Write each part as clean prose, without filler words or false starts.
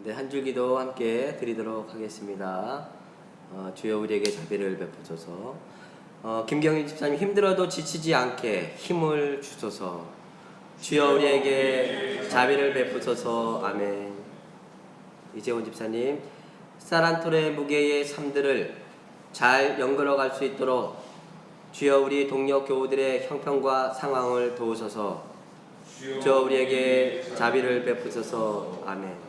네, 한 줄 기도 함께 드리도록 하겠습니다. 주여 우리에게 자비를 베푸소서. 김경희 집사님, 힘들어도 지치지 않게 힘을 주소서. 주여 우리에게 자비를 베푸소서. 아멘. 이재원 집사님, 사란톨의 무게의 삶들을 잘 연결어 갈 수 있도록 주여 우리 동료 교우들의 형편과 상황을 도우소서. 주여 우리에게 자비를 베푸소서. 아멘.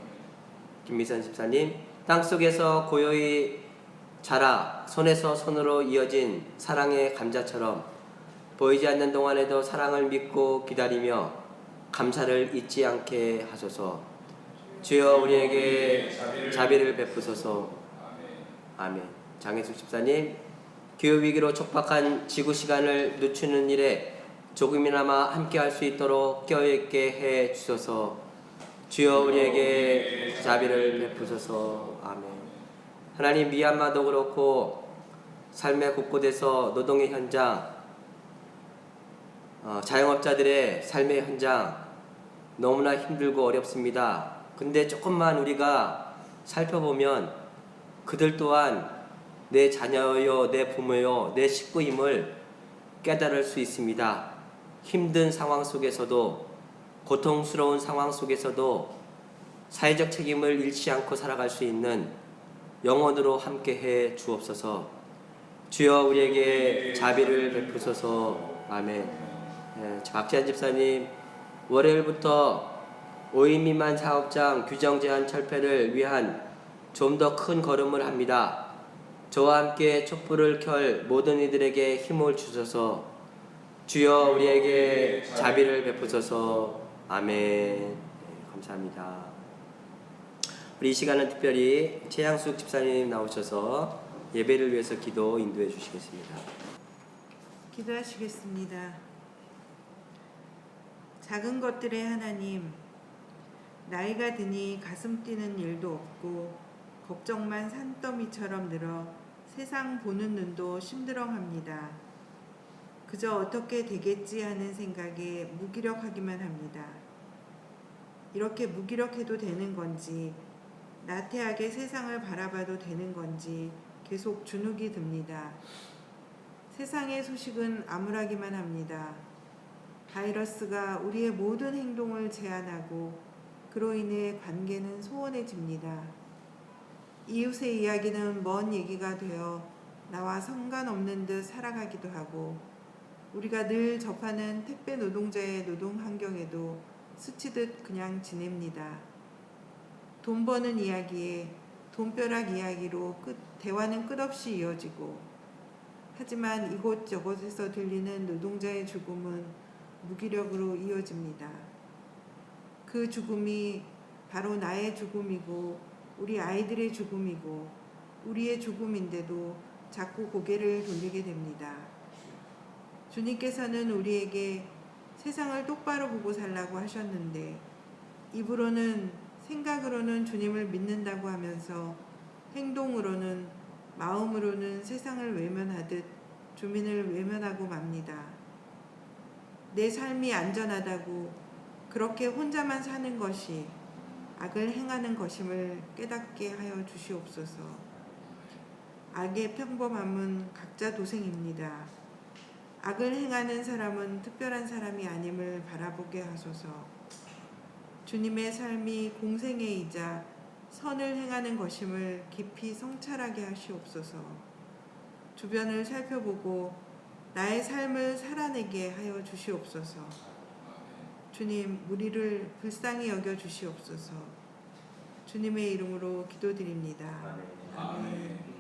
김미선 집사님, 땅속에서 고요히 자라 손에서 손으로 이어진 사랑의 감자처럼 보이지 않는 동안에도 사랑을 믿고 기다리며 감사를 잊지 않게 하소서. 주여 우리에게 자비를 베푸소서. 아멘. 장혜숙 집사님, 기후위기로 촉박한 지구시간을 늦추는 일에 조금이나마 함께할 수 있도록 껴있게 해 주소서. 주여 우리에게 자비를 베푸소서. 아멘. 하나님, 미얀마도 그렇고 삶의 곳곳에서 노동의 현장, 자영업자들의 삶의 현장 너무나 힘들고 어렵습니다. 근데 조금만 우리가 살펴보면 그들 또한 내 자녀요, 내 부모요, 내 식구임을 깨달을 수 있습니다. 힘든 상황 속에서도, 고통스러운 상황 속에서도 사회적 책임을 잃지 않고 살아갈 수 있는 영혼으로 함께해 주옵소서. 주여 우리에게 자비를 베푸소서. 아멘. 박지한 집사님, 월요일부터 5인 미만 사업장 규정 제한 철폐를 위한 좀 더 큰 걸음을 합니다. 저와 함께 촛불을 켤 모든 이들에게 힘을 주소서. 주여 우리에게 자비를 베푸소서. 아멘. 감사합니다. 우리 이 시간은 특별히 최양숙 집사님 나오셔서 예배를 위해서 기도 인도해 주시겠습니다. 기도하시겠습니다. 작은 것들의 하나님, 나이가 드니 가슴 뛰는 일도 없고 걱정만 산더미처럼 늘어 세상 보는 눈도 심드렁합니다. 그저 어떻게 되겠지 하는 생각에 무기력하기만 합니다. 이렇게 무기력해도 되는 건지, 나태하게 세상을 바라봐도 되는 건지 계속 주눅이 듭니다. 세상의 소식은 암울하기만 합니다. 바이러스가 우리의 모든 행동을 제한하고 그로 인해 관계는 소원해집니다. 이웃의 이야기는 먼 얘기가 되어 나와 상관없는 듯 살아가기도 하고, 우리가 늘 접하는 택배 노동자의 노동 환경에도 스치듯 그냥 지냅니다. 돈 버는 이야기에 돈벼락 이야기로 대화는 끝없이 이어지고, 하지만 이곳저곳에서 들리는 노동자의 죽음은 무기력으로 이어집니다. 그 죽음이 바로 나의 죽음이고 우리 아이들의 죽음이고 우리의 죽음인데도 자꾸 고개를 돌리게 됩니다. 주님께서는 우리에게 세상을 똑바로 보고 살라고 하셨는데, 입으로는, 생각으로는 주님을 믿는다고 하면서 행동으로는, 마음으로는 세상을 외면하듯 주민을 외면하고 맙니다. 내 삶이 안전하다고 그렇게 혼자만 사는 것이 악을 행하는 것임을 깨닫게 하여 주시옵소서. 악의 평범함은 각자 도생입니다. 악을 행하는 사람은 특별한 사람이 아님을 바라보게 하소서. 주님의 삶이 공생애이자 선을 행하는 것임을 깊이 성찰하게 하시옵소서. 주변을 살펴보고 나의 삶을 살아내게 하여 주시옵소서. 주님, 우리를 불쌍히 여겨 주시옵소서. 주님의 이름으로 기도드립니다. 아멘.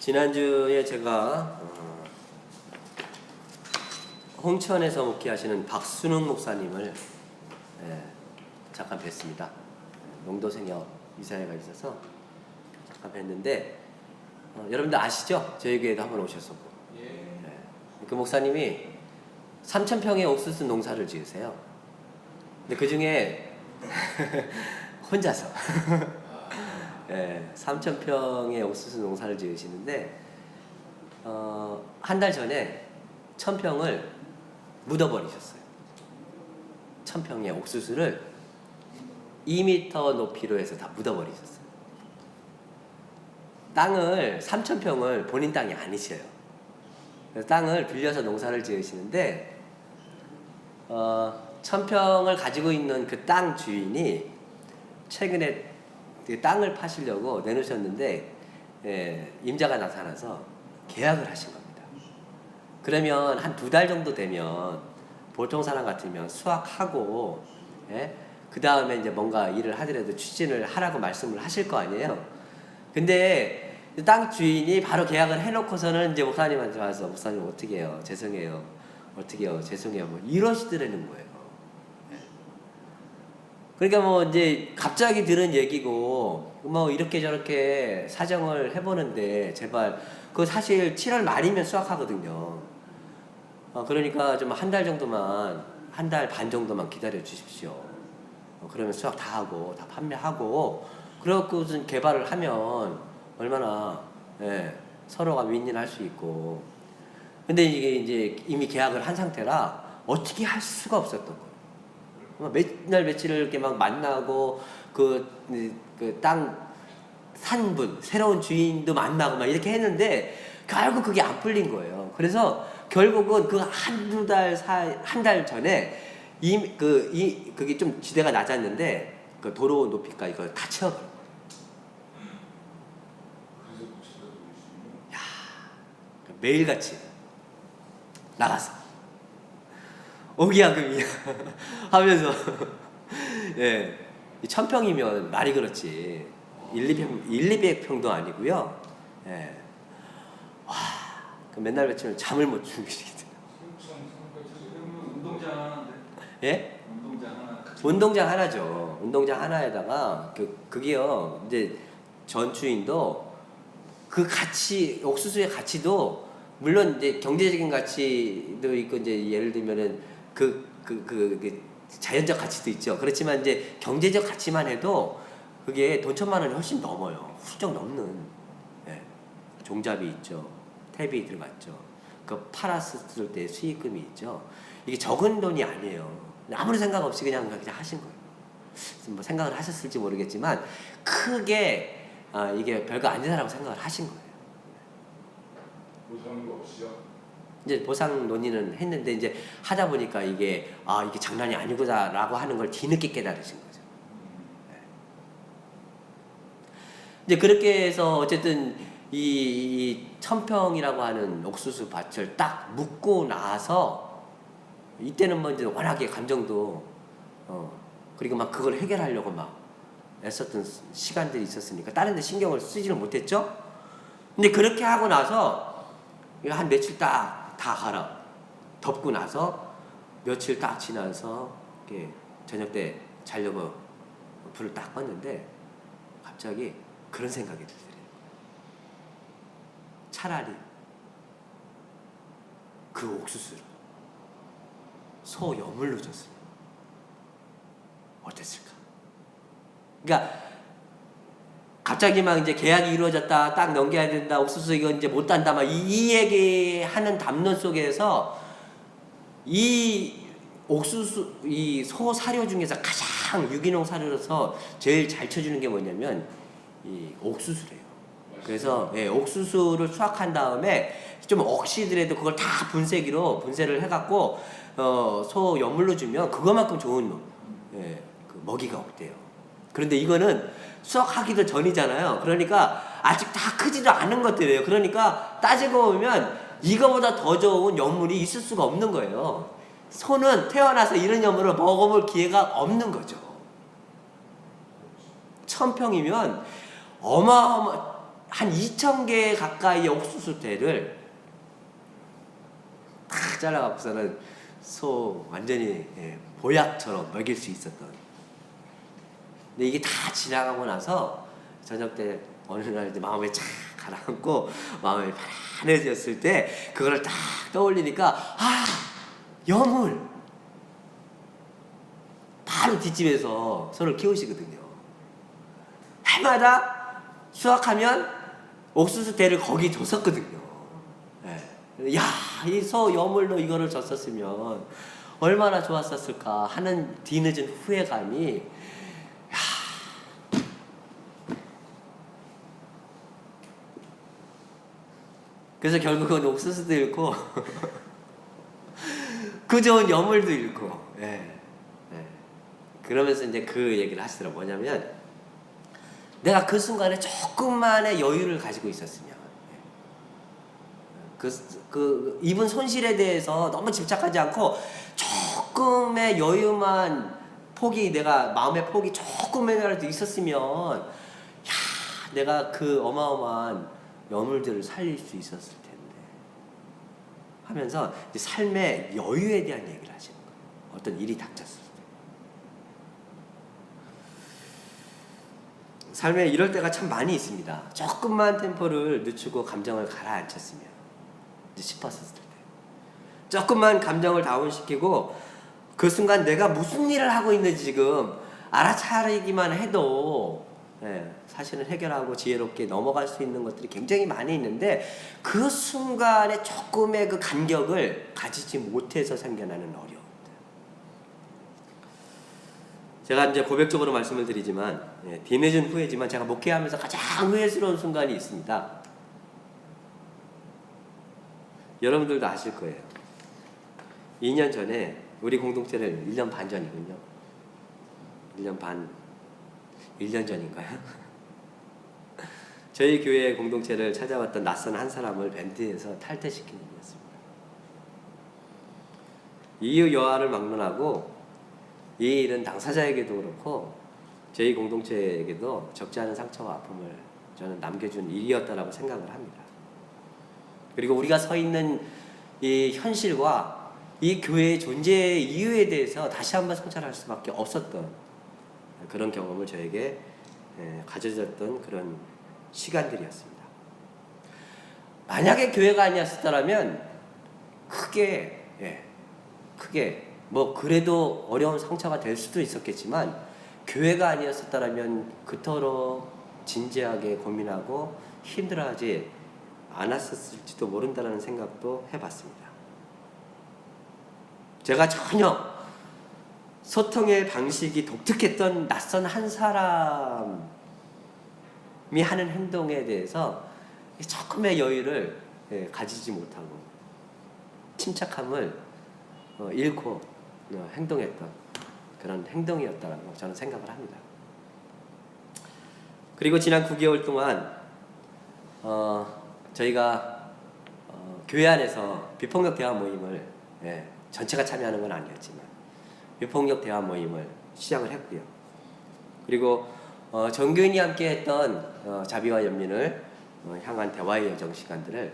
지난주에 제가 홍천에서 목회하시는 박순웅 목사님을 잠깐 뵀습니다. 농도생협 이사회가 있어서 잠깐 뵀는데, 여러분들 아시죠? 저희 교회도 한번 오셨었고, 그 목사님이 3,000평의 옥수수 농사를 지으세요. 근데 그 중에 혼자서 3,000평의 옥수수 농사를 지으시는데, 한 달 전에 1,000평을 묻어버리셨어요. 1,000평의 옥수수를 2m 높이로 해서 다 묻어버리셨어요. 땅을 3,000평을 본인 땅이 아니셔요. 그래서 땅을 빌려서 농사를 지으시는데 1,000평을 가지고 있는 그 땅 주인이 최근에 그 땅을 파시려고 내놓으셨는데 임자가 나타나서 계약을 하신 겁니다. 그러면 한 2달 정도 되면 보통 사람 같으면 수확하고 그 다음에 이제 뭔가 일을 하더라도 추진을 하라고 말씀을 하실 거 아니에요. 근데 땅 주인이 바로 계약을 해놓고서는 이제 목사님한테 와서 목사님 어떻게 해요? 죄송해요. 어떻게 해요? 죄송해요. 뭐 이러시더라는 거예요. 그러니까 뭐 이제 갑자기 들은 얘기고 뭐 이렇게 저렇게 사정을 해보는데 제발 그거 사실 7월 말이면 수확하거든요. 그러니까 좀 한 달 정도만 한 달 반 정도만 기다려 주십시오. 그러면 수확 다 하고 다 판매하고 그러고 무슨 개발을 하면 얼마나 서로가 윈윈할 수 있고. 근데 이게 이제 이미 계약을 한 상태라 어떻게 할 수가 없었던 거예요. 몇날 며칠을 이렇게 막 만나고 그 땅 산분 새로운 주인도 만나고 막 이렇게 했는데 결국 그게 안 풀린 거예요. 그래서 결국은 그 한 달 전에 그게 좀 지대가 낮았는데 그 도로 높이까지 그걸 다 채워버린 거예요. 야, 매일같이 나가서 오기야금이야 하면서 1,000평이면 말이 그렇지 200평도 아니고요. 와, 그 맨날 며칠 잠을 못 주무시겠어요. 운동장 하나인데. 예? 운동장 하나. 운동장 하나죠. 운동장 하나에다가 그게요. 이제 전주인도 그 가치, 옥수수의 가치도 물론 이제 경제적인 가치도 있고 이제 예를 들면은 그 자연적 가치도 있죠. 그렇지만 이제 경제적 가치만 해도 그게 돈 1,000만 원이 훨씬 넘어요. 훌쩍 넘는 종잡이 있죠. 탭이 들어갔죠. 그 팔았을 때 수익금이 있죠. 이게 적은 돈이 아니에요. 아무리 생각 없이 그냥 하신 거예요. 뭐 생각을 하셨을지 모르겠지만 크게 이게 별거 아니다라고 생각을 하신 거예요. 보상도 없이요? 이제 보상 논의는 했는데 이제 하다 보니까 이게 장난이 아니구나라고 하는 걸 뒤늦게 깨달으신 거죠. 이제 그렇게 해서 어쨌든 이 1,000평이라고 하는 옥수수 밭을 딱 묻고 나서 이때는 뭐 이제 워낙에 감정도 그리고 막 그걸 해결하려고 막 애썼던 시간들이 있었으니까 다른 데 신경을 쓰지를 못했죠. 근데 그렇게 하고 나서 한 며칠 딱 다 가라 덮고 나서 며칠 딱 지나서 저녁 때 자려고 불을 딱 껐는데 갑자기 그런 생각이 들더래요. 차라리 그 옥수수를 소여물로 줬으면 어땠을까? 그러니까 갑자기 막 이제 계약이 이루어졌다, 딱 넘겨야 된다, 옥수수 이거 이제 못 단다, 막 이 얘기하는 담론 속에서 이 옥수수, 이 소 사료 중에서 가장 유기농 사료로서 제일 잘 쳐주는 게 뭐냐면 이 옥수수래요. 그래서 옥수수를 수확한 다음에 좀 억시더라도 그걸 다 분쇄를 해갖고 소 연물로 주면 그거만큼 좋은 그 먹이가 없대요. 그런데 이거는 수확하기도 전이잖아요. 그러니까 아직 다 크지도 않은 것들이에요. 그러니까 따지고 보면 이거보다 더 좋은 연물이 있을 수가 없는 거예요. 소는 태어나서 이런 연물을 먹어볼 기회가 없는 거죠. 1,000평이면 한 2,000개 가까이의 옥수수대를 다 잘라갖고서는 소 완전히 보약처럼 먹일 수 있었던. 근데 이게 다 지나가고 나서 저녁 때 어느 날 이제 마음에 착 가라앉고 마음이 편안해졌을 때 그거를 딱 떠올리니까 여물 바로 뒷집에서 소를 키우시거든요. 해마다 수확하면 옥수수 대를 거기 줬었거든요. 이 소 여물로 이거를 줬었으면 얼마나 좋았었을까 하는 뒤늦은 후회감이 그래서 결국은 옥수수도 잃고 그 좋은 여물도 잃고. 예. 예. 그러면서 이제 그 얘기를 하시더라고요. 뭐냐면 내가 그 순간에 조금만의 여유를 가지고 있었으면, 그 입은 손실에 대해서 너무 집착하지 않고 조금의 여유만, 내가 마음의 폭이 조금이라도 있었으면, 야, 내가 그 어마어마한 여물들을 살릴 수 있었을 텐데 하면서 이제 삶의 여유에 대한 얘기를 하시는 거예요. 어떤 일이 닥쳤을 때. 삶에 이럴 때가 참 많이 있습니다. 조금만 템포를 늦추고 감정을 가라앉혔으면 싶었을 때, 조금만 감정을 다운시키고 그 순간 내가 무슨 일을 하고 있는지 지금 알아차리기만 해도, 사실은 해결하고 지혜롭게 넘어갈 수 있는 것들이 굉장히 많이 있는데, 그 순간에 조금의 그 간격을 가지지 못해서 생겨나는 어려움들. 제가 이제 고백적으로 말씀을 드리지만, 뒤늦은 후회지만 제가 목회하면서 가장 후회스러운 순간이 있습니다. 여러분들도 아실 거예요. 2년 전에 우리 공동체를 1년 반 전이군요. 1년 전인가요? 저희 교회 공동체를 찾아왔던 낯선 한 사람을 벤트에서 탈퇴시키는 일이었습니다. 이유 여하를 막론하고 이 일은 당사자에게도 그렇고 저희 공동체에게도 적지 않은 상처와 아픔을 저는 남겨준 일이었다라고 생각을 합니다. 그리고 우리가 서 있는 이 현실과 이 교회의 존재 이유에 대해서 다시 한번 성찰할 수밖에 없었던 그런 경험을 저에게 가져졌던 그런 시간들이었습니다. 만약에 교회가 아니었다면 크게 뭐 그래도 어려운 상처가 될 수도 있었겠지만, 교회가 아니었다면 그토록 진지하게 고민하고 힘들어하지 않았을지도 모른다는 생각도 해봤습니다. 제가 전혀 소통의 방식이 독특했던 낯선 한 사람이 하는 행동에 대해서 조금의 여유를 가지지 못하고 침착함을 잃고 행동했던 그런 행동이었다고 저는 생각을 합니다. 그리고 지난 9개월 동안 저희가 교회 안에서 비폭력 대화 모임을, 전체가 참여하는 건 아니었지만 비폭력 대화 모임을 시작을 했고요. 그리고 전교인이 함께 했던 자비와 연민을 향한 대화의 여정 시간들을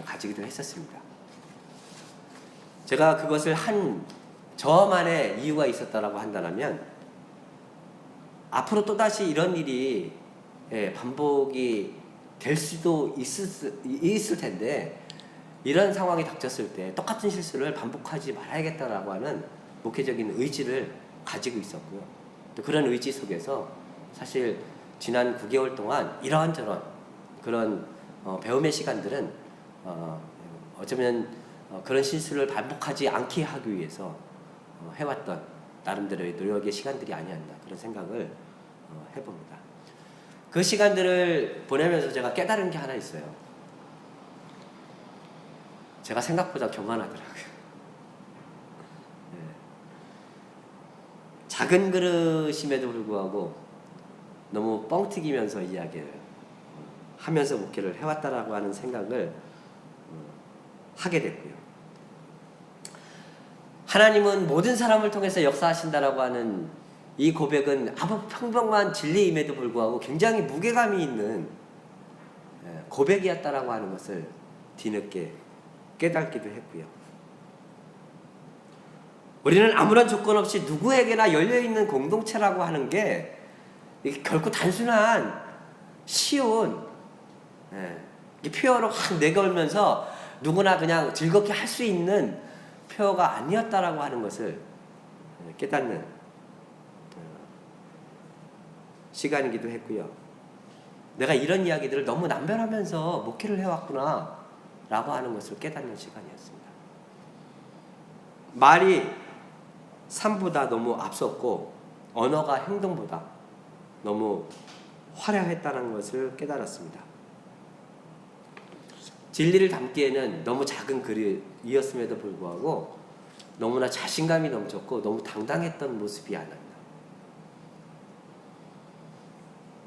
가지기도 했었습니다. 제가 그것을 한 저만의 이유가 있었다라고 한다면, 앞으로 또다시 이런 일이 반복이 될 수도 있을 텐데, 이런 상황이 닥쳤을 때 똑같은 실수를 반복하지 말아야겠다라고 하는 목회적인 의지를 가지고 있었고요. 또 그런 의지 속에서 사실 지난 9개월 동안 이런저런 그런 배움의 시간들은 어쩌면 그런 실수를 반복하지 않게 하기 위해서 해왔던 나름대로의 노력의 시간들이 아니었나, 그런 생각을 해봅니다. 그 시간들을 보내면서 제가 깨달은 게 하나 있어요. 제가 생각보다 교만하더라고요. 작은 그릇임에도 불구하고 너무 뻥튀기면서 이야기를 하면서 목회를 해왔다라고 하는 생각을 하게 됐고요. 하나님은 모든 사람을 통해서 역사하신다라고 하는 이 고백은 아무 평범한 진리임에도 불구하고 굉장히 무게감이 있는 고백이었다라고 하는 것을 뒤늦게 깨닫기도 했고요. 우리는 아무런 조건 없이 누구에게나 열려있는 공동체라고 하는 게 이게 결코 단순한 쉬운 표어로 확 내걸면서 누구나 그냥 즐겁게 할 수 있는 표어가 아니었다라고 하는 것을 깨닫는 시간이기도 했고요. 내가 이런 이야기들을 너무 남별하면서 목회를 해왔구나 라고 하는 것을 깨닫는 시간이었습니다. 말이 삶보다 너무 앞섰고 언어가 행동보다 너무 화려했다는 것을 깨달았습니다. 진리를 담기에는 너무 작은 글이었음에도 불구하고 너무나 자신감이 넘쳤고 너무 당당했던 모습이 안 납니다.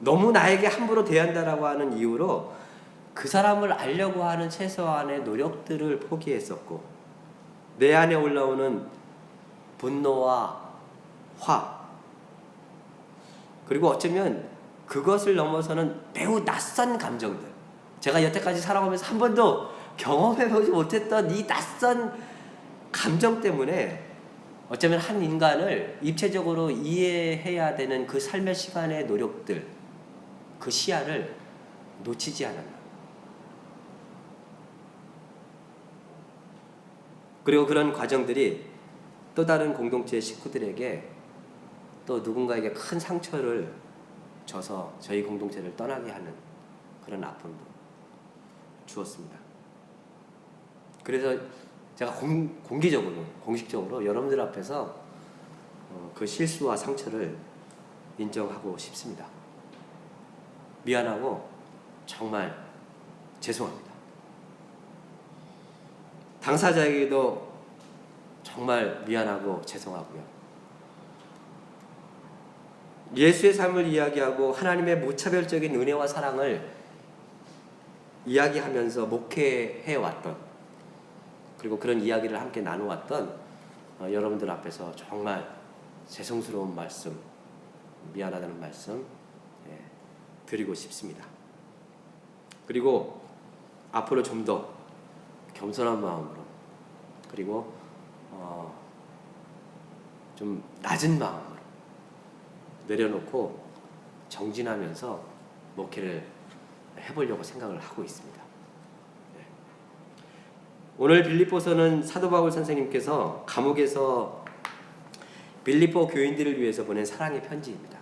너무 나에게 함부로 대한다라고 하는 이유로 그 사람을 알려고 하는 최소한의 노력들을 포기했었고, 내 안에 올라오는 분노와 화, 그리고 어쩌면 그것을 넘어서는 매우 낯선 감정들, 제가 여태까지 살아가면서 한 번도 경험해보지 못했던 이 낯선 감정 때문에 어쩌면 한 인간을 입체적으로 이해해야 되는 그 삶의 시간의 노력들, 그 시야를 놓치지 않았나. 그리고 그런 과정들이 또 다른 공동체의 식구들에게 또 누군가에게 큰 상처를 줘서 저희 공동체를 떠나게 하는 그런 아픔도 주었습니다. 그래서 제가 공개적으로, 공식적으로 여러분들 앞에서 그 실수와 상처를 인정하고 싶습니다. 미안하고 정말 죄송합니다. 당사자에게도 정말 미안하고 죄송하고요. 예수의 삶을 이야기하고 하나님의 무차별적인 은혜와 사랑을 이야기하면서 목회해왔던, 그리고 그런 이야기를 함께 나누었던 여러분들 앞에서 정말 죄송스러운 말씀, 미안하다는 말씀 드리고 싶습니다. 그리고 앞으로 좀 더 겸손한 마음으로, 그리고 좀 낮은 마음으로 내려놓고 정진하면서 목회를 해보려고 생각을 하고 있습니다. 오늘 빌립보서는 사도 바울 선생님께서 감옥에서 빌립보 교인들을 위해서 보낸 사랑의 편지입니다.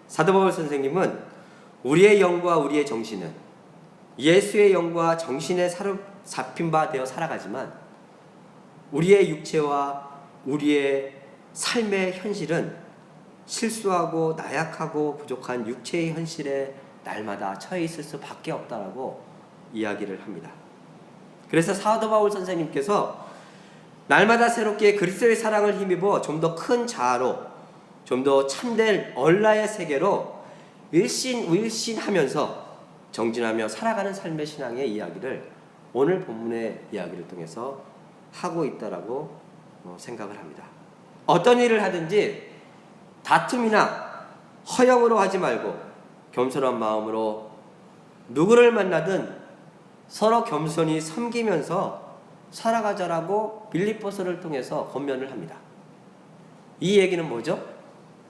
사도 바울 선생님은 우리의 영과 우리의 정신은 예수의 영과 정신에 사로잡힌 바 되어 살아가지만 우리의 육체와 우리의 삶의 현실은 실수하고 나약하고 부족한 육체의 현실에 날마다 처해 있을 수밖에 없다라고 이야기를 합니다. 그래서 사도 바울 선생님께서 날마다 새롭게 그리스도의 사랑을 힘입어 좀 더 큰 자아로, 좀 더 참된 얼라의 세계로 일신하면서 정진하며 살아가는 삶의 신앙의 이야기를 오늘 본문의 이야기를 통해서 하고 있다라고 생각을 합니다. 어떤 일을 하든지 다툼이나 허영으로 하지 말고 겸손한 마음으로 누구를 만나든 서로 겸손히 섬기면서 살아가자라고 빌립보서를 통해서 권면을 합니다. 이 얘기는 뭐죠?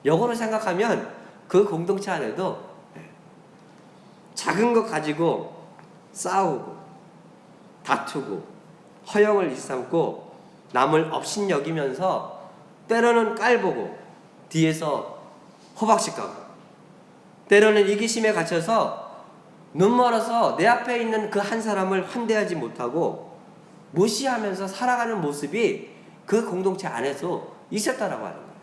역으로 생각하면 그 공동체 안에도 작은 것 가지고 싸우고 다투고 허영을 일삼고 남을 업신여기면서 때로는 깔보고 뒤에서 호박씨 까고 때로는 이기심에 갇혀서 눈 멀어서 내 앞에 있는 그 한 사람을 환대하지 못하고 무시하면서 살아가는 모습이 그 공동체 안에서 있었다라고 하는 거예요.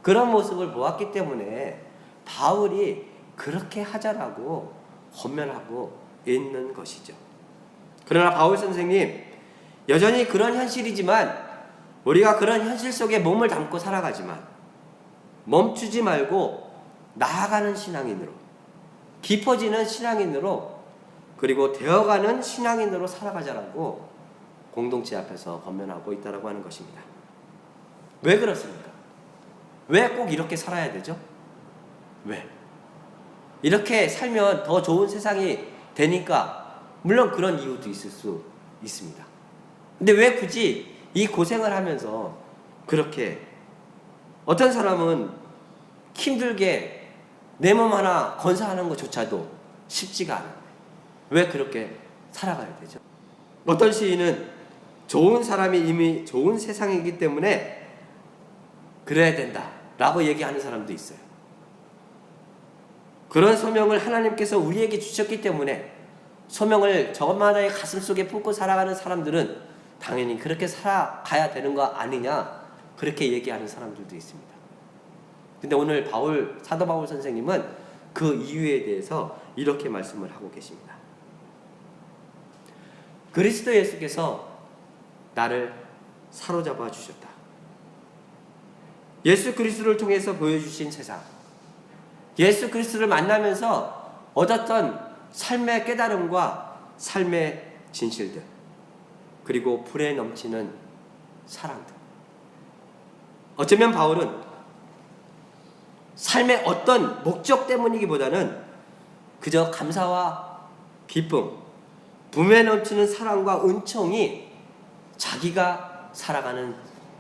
그런 모습을 보았기 때문에 바울이 그렇게 하자라고 권면하고 있는 것이죠. 그러나 바울 선생님, 여전히 그런 현실이지만 우리가 그런 현실 속에 몸을 담고 살아가지만 멈추지 말고 나아가는 신앙인으로, 깊어지는 신앙인으로, 그리고 되어가는 신앙인으로 살아가자라고 공동체 앞에서 권면하고 있다라고 하는 것입니다. 왜 그렇습니까? 왜 꼭 이렇게 살아야 되죠? 왜? 이렇게 살면 더 좋은 세상이 되니까, 물론 그런 이유도 있을 수 있습니다. 근데 왜 굳이 이 고생을 하면서 그렇게, 어떤 사람은 힘들게 내 몸 하나 건사하는 것조차도 쉽지가 않아요. 왜 그렇게 살아가야 되죠? 어떤 시인은 좋은 사람이 이미 좋은 세상이기 때문에 그래야 된다 라고 얘기하는 사람도 있어요. 그런 소명을 하나님께서 우리에게 주셨기 때문에 소명을 저마다의 가슴 속에 품고 살아가는 사람들은 당연히 그렇게 살아가야 되는 거 아니냐, 그렇게 얘기하는 사람들도 있습니다. 근데 오늘 사도 바울 선생님은 그 이유에 대해서 이렇게 말씀을 하고 계십니다. 그리스도 예수께서 나를 사로잡아 주셨다. 예수 그리스도를 통해서 보여주신 세상, 예수 그리스도를 만나면서 얻었던 삶의 깨달음과 삶의 진실들, 그리고 불에 넘치는 사랑들. 어쩌면 바울은 삶의 어떤 목적 때문이기보다는 그저 감사와 기쁨, 붐에 넘치는 사랑과 은총이 자기가 살아가는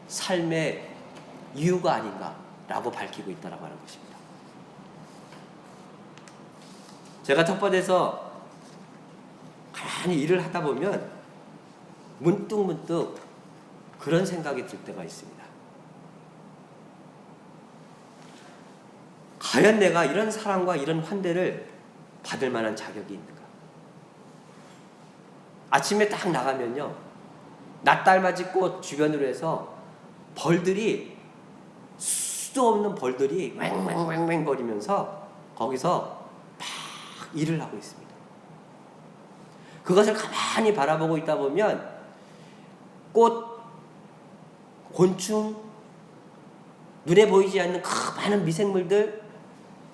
삶의 이유가 아닌가라고 밝히고 있다라고 하는 것입니다. 제가 텃밭에서 가만히 일을 하다 보면 문득 그런 생각이 들 때가 있습니다. 과연 내가 이런 사랑과 이런 환대를 받을 만한 자격이 있는가? 아침에 딱 나가면요, 낫달맞이 꽃 주변으로 해서 벌들이, 수도 없는 벌들이 왱왱왱왱 거리면서 거기서 막 일을 하고 있습니다. 그것을 가만히 바라보고 있다 보면 꽃, 곤충, 눈에 보이지 않는 그 많은 미생물들,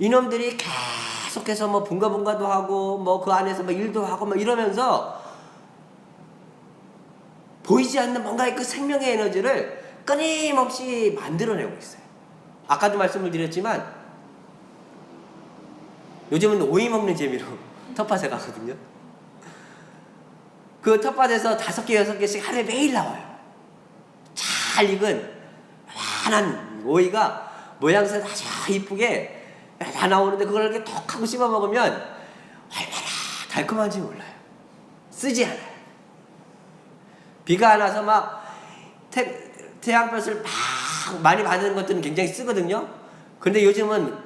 이놈들이 계속해서 뭐 분가분가도 하고 뭐 그 안에서 뭐 일도 하고 뭐 이러면서 보이지 않는 뭔가의 그 생명의 에너지를 끊임없이 만들어내고 있어요. 아까도 말씀을 드렸지만 요즘은 오이 먹는 재미로 텃밭에 가거든요. 그 텃밭에서 5개, 6개씩 하루에 매일 나와요. 잘 익은 환한 오이가 모양새도 아주 이쁘게 다 나오는데 그걸 이렇게 톡 하고 씹어 먹으면 얼마나 달콤한지 몰라요. 쓰지 않아요. 비가 안 와서 막 태양볕을 막 많이 받는 것들은 굉장히 쓰거든요. 그런데 요즘은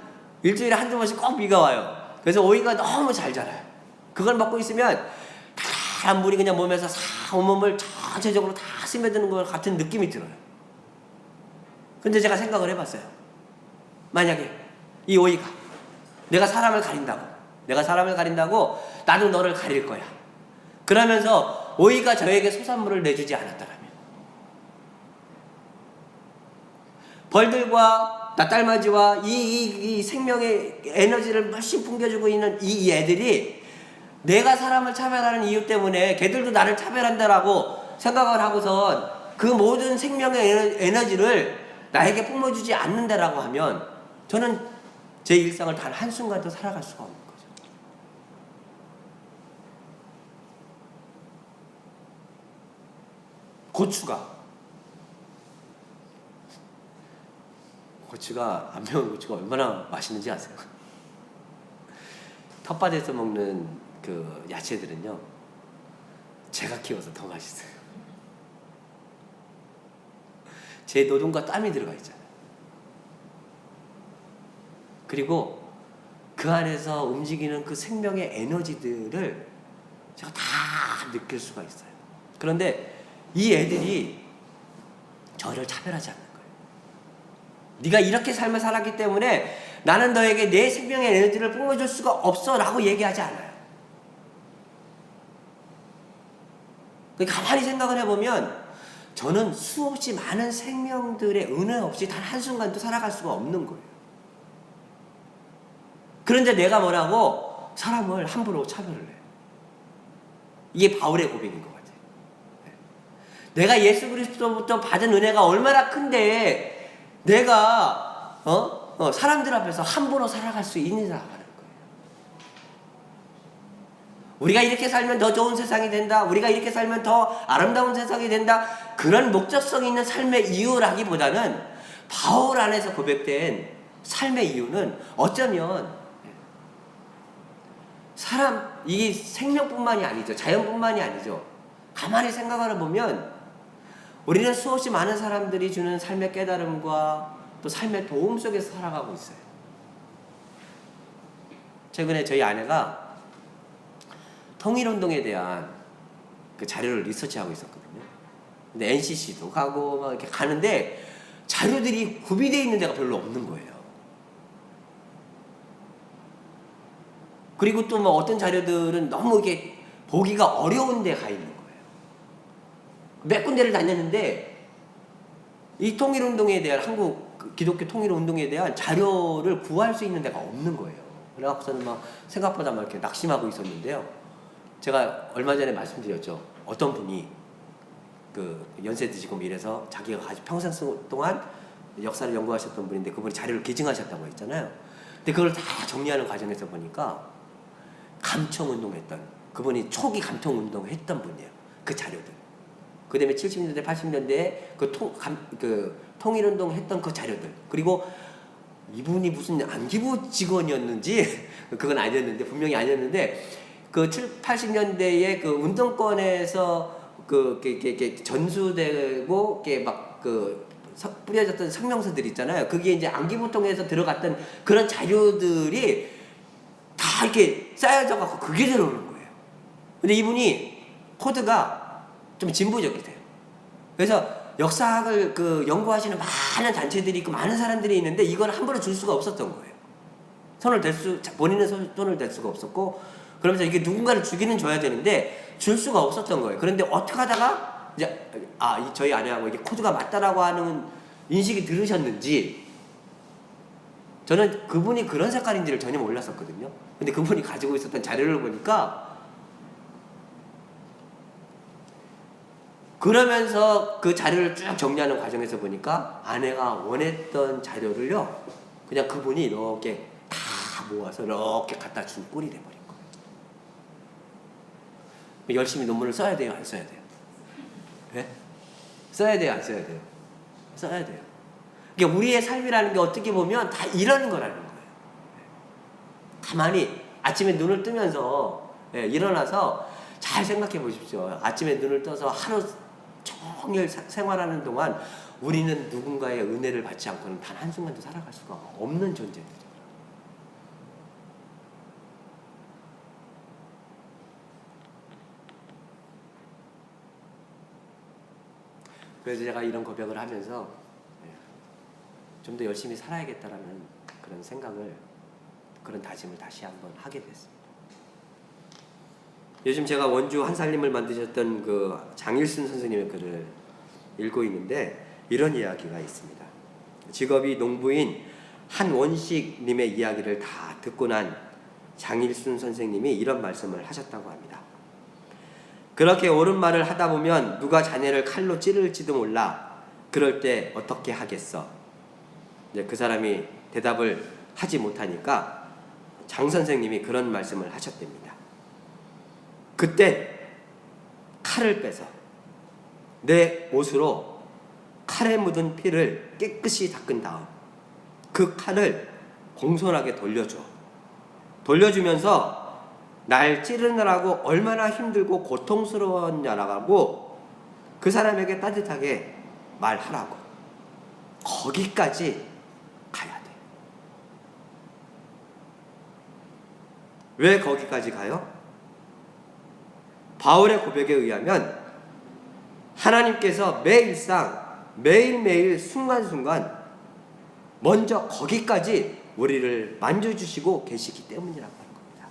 일주일에 한두 번씩 꼭 비가 와요. 그래서 오이가 너무 잘 자라요. 그걸 먹고 있으면 달달한 물이 그냥 몸에서 온몸을 전체적으로 다 스며드는 것 같은 느낌이 들어요. 근데 제가 생각을 해봤어요. 만약에 이 오이가 내가 사람을 가린다고 나도 너를 가릴 거야. 그러면서 오이가 저에게 소산물을 내주지 않았더라면, 벌들과 낫달맞이와 이 생명의 에너지를 훨씬 풍겨주고 있는 이 애들이 내가 사람을 차별하는 이유 때문에 걔들도 나를 차별한다라고 생각을 하고선 그 모든 생명의 에너지를 나에게 뿜어주지 않는다라고 하면 저는 제 일상을 단 한순간도 살아갈 수가 없는 거죠. 고추가 안 매운 고추가 얼마나 맛있는지 아세요? 텃밭에서 먹는 그 야채들은요, 제가 키워서 더 맛있어요. 제 노동과 땀이 들어가 있잖아요. 그리고 그 안에서 움직이는 그 생명의 에너지들을 제가 다 느낄 수가 있어요. 그런데 이 애들이 저를 차별하지 않는 거예요. 네가 이렇게 삶을 살았기 때문에 나는 너에게 내 생명의 에너지를 뿜어줄 수가 없어 라고 얘기하지 않아요. 가만히 생각을 해보면 저는 수없이 많은 생명들의 은혜 없이 단 한순간도 살아갈 수가 없는 거예요. 그런데 내가 뭐라고 사람을 함부로 차별을 해요. 이게 바울의 고백인 것 같아요. 내가 예수 그리스도부터 받은 은혜가 얼마나 큰데 내가 사람들 앞에서 함부로 살아갈 수 있느냐고 하는 거예요. 우리가 이렇게 살면 더 좋은 세상이 된다, 우리가 이렇게 살면 더 아름다운 세상이 된다, 그런 목적성 있는 삶의 이유라기보다는 바울 안에서 고백된 삶의 이유는 어쩌면 이 생명뿐만이 아니죠. 자연뿐만이 아니죠. 가만히 생각을 해보면 우리는 수없이 많은 사람들이 주는 삶의 깨달음과 또 삶의 도움 속에서 살아가고 있어요. 최근에 저희 아내가 통일운동에 대한 그 자료를 리서치하고 있었거든요. 근데 NCC도 가고 막 이렇게 가는데 자료들이 구비되어 있는 데가 별로 없는 거예요. 그리고 또 뭐 어떤 자료들은 너무 이게 보기가 어려운 데 가 있는 거예요. 몇 군데를 다녔는데 이 통일운동에 대한 한국 기독교 통일운동에 대한 자료를 구할 수 있는 데가 없는 거예요. 그래갖고서는 막 생각보다 막 이렇게 낙심하고 있었는데요. 제가 얼마 전에 말씀드렸죠. 어떤 분이 그 연세 드시고 이래서 자기가 평생 동안 역사를 연구하셨던 분인데 그분이 자료를 기증하셨다고 했잖아요. 근데 그걸 다 정리하는 과정에서 보니까 감청운동했던 그분이 초기 감청운동 했던 분이에요. 그 자료들. 그 다음에 70년대, 80년대에 그 통일운동 했던 그 자료들. 그리고 이분이 무슨 안기부 직원이었는지 그건 아니었는데 분명히 아니었는데 그 80년대에 그 운동권에서 이렇게 전수되고 이렇게 막 뿌려졌던 성명서들 있잖아요. 그게 이제 안기부통에서 들어갔던 그런 자료들이 다 이렇게 쌓여져 갖고 그게 들어오는 거예요. 근데 이분이 코드가 좀 진보적이세요. 그래서 역사학을 연구하시는 많은 단체들이 있고 많은 사람들이 있는데 이걸 함부로 줄 수가 없었던 거예요. 본인의 손을 댈 수가 없었고 그러면서 이게 누군가를 주기는 줘야 되는데 줄 수가 없었던 거예요. 그런데 어떻게 하다가 이제 저희 아내하고 이게 코드가 맞다라고 하는 인식이 들으셨는지 저는 그분이 그런 색깔인지를 전혀 몰랐었거든요. 근데 그분이 가지고 있었던 자료를 보니까 그러면서 그 자료를 쭉 정리하는 과정에서 보니까 아내가 원했던 자료를요 그냥 그분이 이렇게 다 모아서 이렇게 갖다 준 꼴이 돼버린 거예요. 열심히 논문을 써야 돼요, 안 써야 돼요? 네? 써야 돼요, 안 써야 돼요? 써야 돼요. 그러니까 우리의 삶이라는 게 어떻게 보면 다 이런 거라는 거예요. 가만히 아침에 눈을 뜨면서 일어나서 잘 생각해 보십시오. 아침에 눈을 떠서 하루 종일 생활하는 동안 우리는 누군가의 은혜를 받지 않고는 단 한순간도 살아갈 수가 없는 존재들이에요. 그래서 제가 이런 고백을 하면서 좀 더 열심히 살아야겠다라는 그런 생각을, 그런 다짐을 다시 한번 하게 됐습니다. 요즘 제가 원주 한살림을 만드셨던 그 장일순 선생님의 글을 읽고 있는데 이런 이야기가 있습니다. 직업이 농부인 한원식님의 이야기를 다 듣고 난 장일순 선생님이 이런 말씀을 하셨다고 합니다. 그렇게 옳은 말을 하다 보면 누가 자네를 칼로 찌를지도 몰라. 그럴 때 어떻게 하겠어? 이제 그 사람이 대답을 하지 못하니까 장 선생님이 그런 말씀을 하셨답니다. 그때 칼을 빼서 내 옷으로 칼에 묻은 피를 깨끗이 닦은 다음 그 칼을 공손하게 돌려줘. 돌려주면서 날 찌르느라고 얼마나 힘들고 고통스러웠냐라고 그 사람에게 따뜻하게 말하라고. 거기까지 가야 돼. 왜 거기까지 가요? 바울의 고백에 의하면 하나님께서 매일상 매일매일 순간순간 먼저 거기까지 우리를 만져주시고 계시기 때문이라고 하는 겁니다.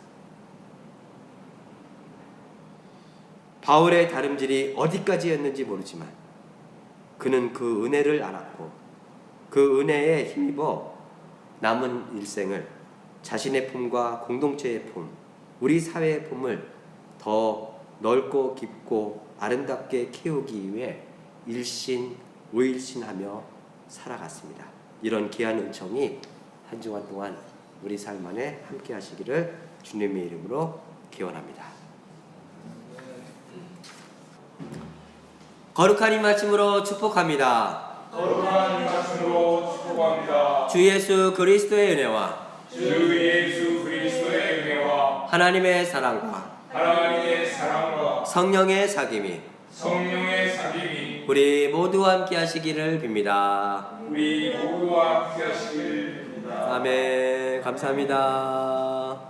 바울의 다름질이 어디까지였는지 모르지만 그는 그 은혜를 알았고 그 은혜에 힘입어 남은 일생을 자신의 품과 공동체의 품, 우리 사회의 품을 더 넓고 깊고 아름답게 키우기 위해 일신우일신하며 살아갔습니다. 이런 귀한 은총이 한 주간 동안 우리 삶 안에 함께 하시기를 주님의 이름으로 기원합니다. 거룩한 이 말씀으로 축복합니다. 거룩한 말씀으로 축복합니다. 주 예수 그리스도의 은혜와 주 예수 그리스도의 은혜와 하나님의 사랑과 하나님의 사랑과 성령의 사귐이 성령의 사귐이 우리 모두와 함께 하시기를 빕니다. 우리 모두와 함께 하시길 빕니다. 아멘. 감사합니다.